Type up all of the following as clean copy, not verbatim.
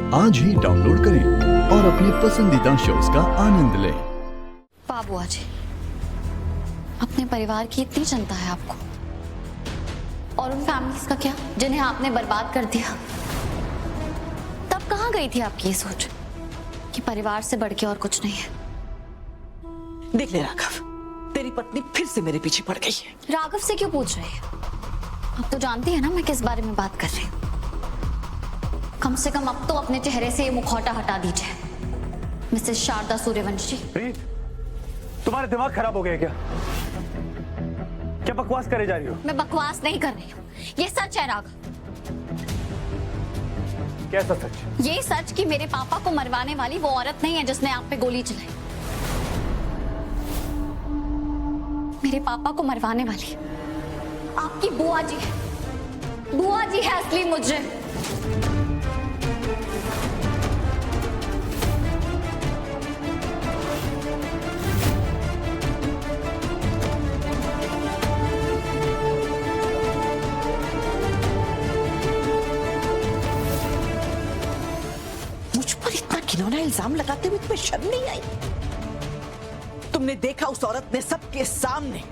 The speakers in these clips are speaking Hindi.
आज ही डाउनलोड करें और अपने पसंदीदा शोज का आनंद लें। वाह बुआ जी, अपने परिवार की इतनी चिंता है आपको, और उन फैमिलीज का क्या जिन्हें आपने बर्बाद कर दिया। तब कहाँ गई थी आपकी ये सोच कि परिवार से बढ़ के और कुछ नहीं है। देख ले राघव, तेरी पत्नी फिर से मेरे पीछे पड़ गई है। राघव से क्यों पूछ रहे हैं? अब तो जानती है ना मैं किस बारे में बात कर रही हूँ। कम से कम अब तो अपने चेहरे से ये मुखौटा हटा दीजिए, मिसेस शारदा सूर्यवंशी। रीत, तुम्हारा दिमाग खराब हो गया क्या? क्या बकवास करे जा रही हो? मैं बकवास नहीं कर रही हूँ, ये सच है राघव। कैसा सच? ये सच कि मेरे पापा को मरवाने वाली वो औरत नहीं है जिसने आप पे गोली चलाई। मेरे पापा को मरवाने वाली आपकी बुआ जी है। बुआ जी है असली मुजरिम। मुझ पर इतना घिनौना इल्जाम लगाते हुए तुम्हें शर्म नहीं आई? तुमने देखा उस औरत ने सबके सामने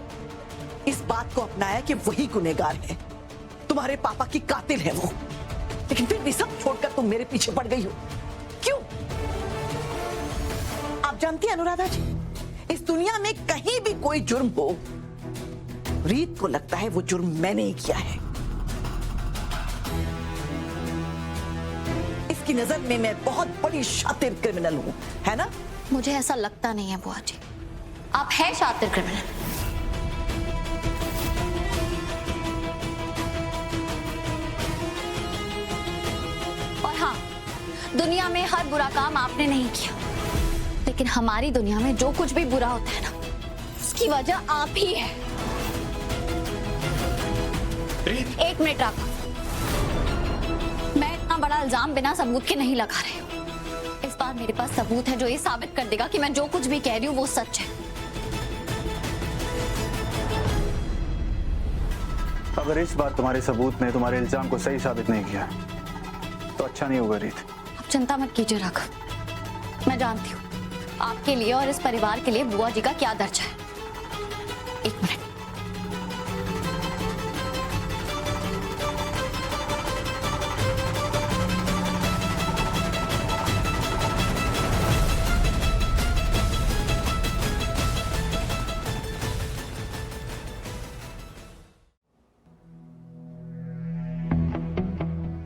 इस बात को अपनाया कि वही गुनहगार है, तुम्हारे पापा की कातिल है वो। लेकिन फिर भी सब छोड़कर तुम मेरे पीछे पड़ गई हो। क्यों? आप जानती हैं अनुराधा जी, इस दुनिया में कहीं भी कोई जुर्म हो, रीत को लगता है वो जुर्म मैंने ही किया है। इसकी नजर में मैं बहुत बड़ी शातिर क्रिमिनल हूं, है ना? मुझे ऐसा लगता नहीं है बुआ जी, आप है शातिर क्रिमिनल। और हाँ, दुनिया में हर बुरा काम आपने नहीं किया, लेकिन हमारी दुनिया में जो कुछ भी बुरा होता है ना, उसकी वजह आप ही है। एक मिनट राघव, मैं इतना बड़ा इल्जाम बिना सबूत के नहीं लगा रही हूँ। इस बार मेरे पास सबूत है जो ये साबित कर देगा कि मैं जो कुछ भी कह रही हूँ वो सच है। अगर इस बार तुम्हारे सबूत ने तुम्हारे इल्जाम को सही साबित नहीं किया तो अच्छा नहीं होगा रीत। आप चिंता मत कीजिए राघव, मैं जानती हूँ आपके लिए और इस परिवार के लिए बुआ जी का क्या दर्जा है। एक मिनट।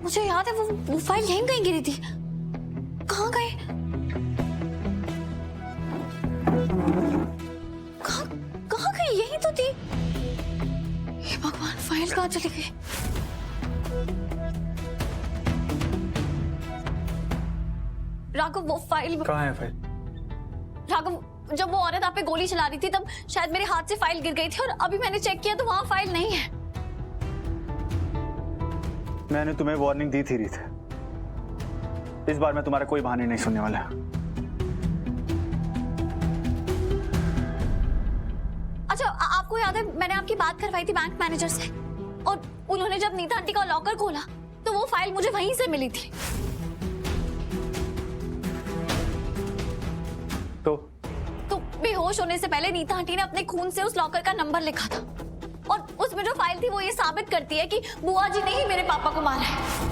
मुझे याद है वो फाइल यहीं कहीं गिरी थी। कहाँ गए? कहाँ गई? यहीं तो थी। हे भगवान, फाइल कहाँ चली गई? राघव, वो फाइल कहाँ है फाइल? राघव, जब वो औरत आप पे गोली चला रही थी तब शायद मेरे हाथ से फाइल गिर गई थी, और अभी मैंने चेक किया तो वहां फाइल नहीं है। मैंने तुम्हें वार्निंग दी थी रीत, इस बार मैं तुम्हारा कोई बहाने नहीं सुनने वाला। अच्छा, आपको याद है मैंने आपकी बात करवाई थी बैंक मैनेजर से, और उन्होंने जब नीता आंटी का लॉकर खोला तो वो फाइल मुझे वहीं से मिली थी। तो बेहोश होने से पहले नीता आंटी ने अपने खून से उस लॉकर का नंबर लिखा था, और उसमें जो फाइल थी वो ये साबित करती है कि बुआ जी ने ही मेरे पापा को मारा है।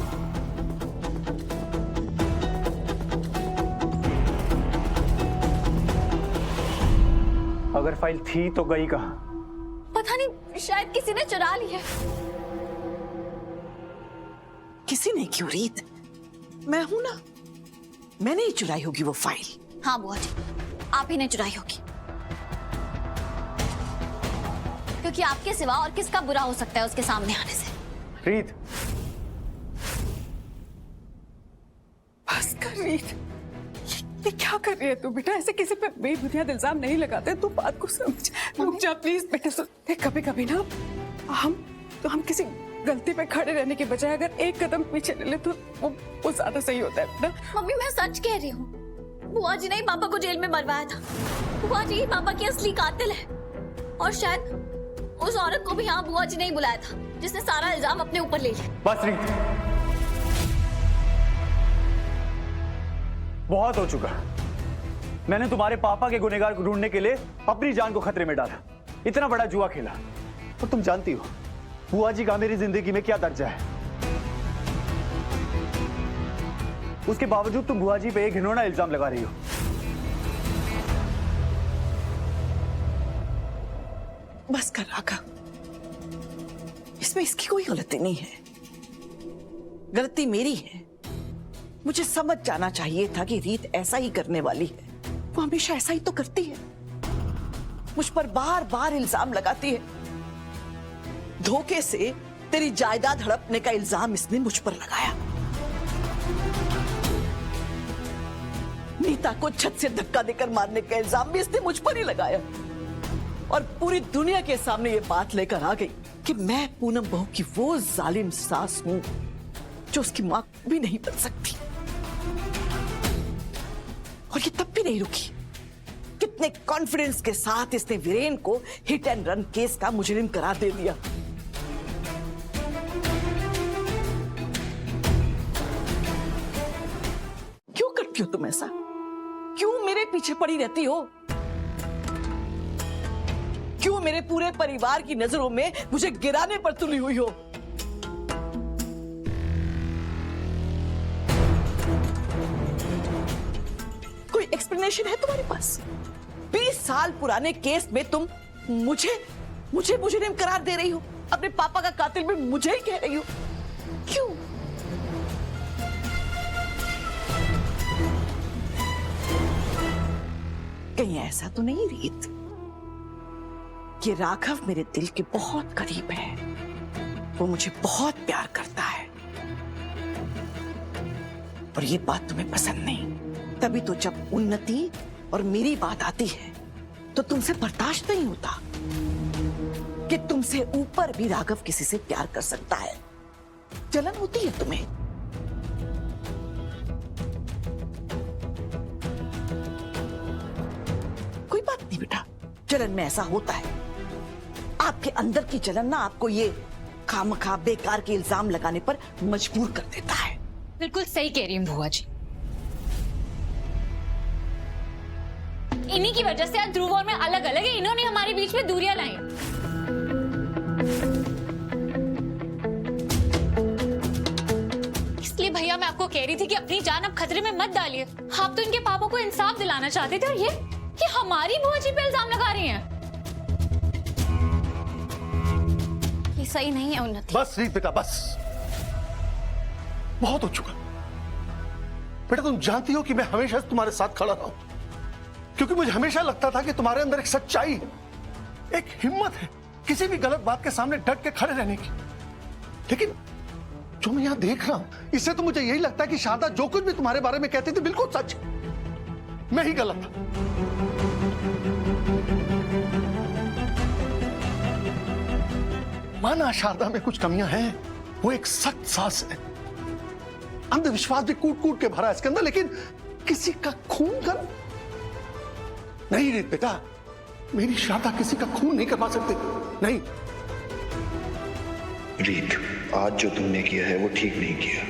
अगर फाइल थी तो गई कहाँ? पता नहीं, शायद किसी ने चुरा ली है। किसी ने क्यों रीत? मैं हूं ना, मैंने ही चुराई होगी वो फाइल। हाँ बुआ जी, आप ही ने चुराई होगी, क्योंकि आपके सिवा और किसका बुरा हो सकता है उसके सामने आने से। रीत, बस कर रीत, ये क्या कर रही है तू बेटा? ऐसे किसी पे बेबुनियाद इल्जाम नहीं लगाते, तू बात को समझ। रुक जा प्लीज बेटा, सुन। कभी कभी ना हम किसी गलती पे खड़े रहने के बजाय अगर एक कदम पीछे ले ले तो वो ज्यादा सही होता है ना। मम्मी, मैं सच कह रही हूँ, बुआ जी ने ही पापा को जेल में मरवाया था। बुआ जी ही पापा की असली कातिल है, और शायद उस औरत को भी यहाँ बुआ जी ने ही बुलाया था जिसने सारा इल्जाम अपने ऊपर ले लिया। बस रीत, बहुत हो चुका। मैंने तुम्हारे पापा के गुनहगार को ढूंढने के लिए अपनी जान को खतरे में डाला, इतना बड़ा जुआ खेला। और तुम जानती हो बुआ जी का मेरी जिंदगी में क्या दर्जा है। उसके बावजूद तुम बुआ जी पे एक घिनौना इल्जाम लगा रही हो। बस कर राघव, इसमें इसकी कोई गलती नहीं है, गलती मेरी है। मुझे समझ जाना चाहिए था कि रीत ऐसा ही करने वाली है। वो हमेशा ऐसा ही तो करती है, मुझ पर बार बार इल्जाम लगाती है। धोखे से तेरी जायदाद हड़पने का इल्जाम इसने मुझ पर लगाया। नीता को छत से धक्का देकर मारने का इल्जाम भी इसने मुझ पर ही लगाया। और पूरी दुनिया के सामने ये बात लेकर आ गई कि मैं पूनम बहू की वो जालिम सास हूं जो उसकी मां भी नहीं बन सकती। और ये तब भी नहीं रुकी। कितने कॉन्फिडेंस के साथ इसने वीरेन को हिट एंड रन केस का मुजरिम करार दे दिया। क्यों करती हो तुम ऐसा? क्यों मेरे पीछे पड़ी रहती हो? क्यों मेरे पूरे परिवार की नजरों में मुझे गिराने पर तुली हुई हो? कोई एक्सप्लेनेशन है तुम्हारे पास? 20 साल पुराने केस में तुम मुझे मुजरिम करार दे रही हो, अपने पापा का कातिल भी मुझे ही कह रही हो। क्यों? कहीं ऐसा तो नहीं रीत कि राघव मेरे दिल के बहुत करीब है, वो मुझे बहुत प्यार करता है और ये बात तुम्हें पसंद नहीं। तभी तो जब उन्नति और मेरी बात आती है तो तुमसे बर्दाश्त नहीं होता कि तुमसे ऊपर भी राघव किसी से प्यार कर सकता है। जलन होती है तुम्हें। कोई बात नहीं बेटा, जलन में ऐसा होता है। आपके अंदर की जलन ना आपको ये खामखा बेकार के इल्जाम लगाने पर मजबूर कर देता है। बिल्कुल सही कह रही हूँ बुआ जी। इन्हीं की वजह से आज ध्रुव और मैं अलग अलग है। इन्होंने हमारे बीच में दूरियां लाई हैं। इसलिए भैया मैं आपको कह रही थी कि अपनी जान अब खतरे में मत डालिए। आप तो इनके पापा को इंसाफ दिलाना चाहते थे और ये हमारी बुआ जी पे इल्जाम लगा रही हैं। ये सही नहीं है उन्नति। बस रीत बेटा बस, बहुत हो चुका। बेटा तुम जानती हो कि मैं हमेशा तुम्हारे साथ खड़ा रहा हूं, क्योंकि मुझे हमेशा लगता था कि तुम्हारे अंदर एक सच्चाई है, एक हिम्मत है किसी भी गलत बात के सामने डट के खड़े रहने की। लेकिन जो मैं यहां देख रहा हूं इससे तो मुझे यही लगता है कि शारदा जो कुछ भी तुम्हारे बारे में कहती थी बिल्कुल सच है। मैं ही गलत था। माना शारदा में कुछ कमियां हैं, वो एक सख्त सास है, अंधविश्वास भी कूट कूट के भरा है इसके अंदर, लेकिन किसी का खून कर नहीं रीत बेटा, मेरी शारदा किसी का खून नहीं करवा सकती। नहीं रीत, आज जो तुमने किया है वो ठीक नहीं किया।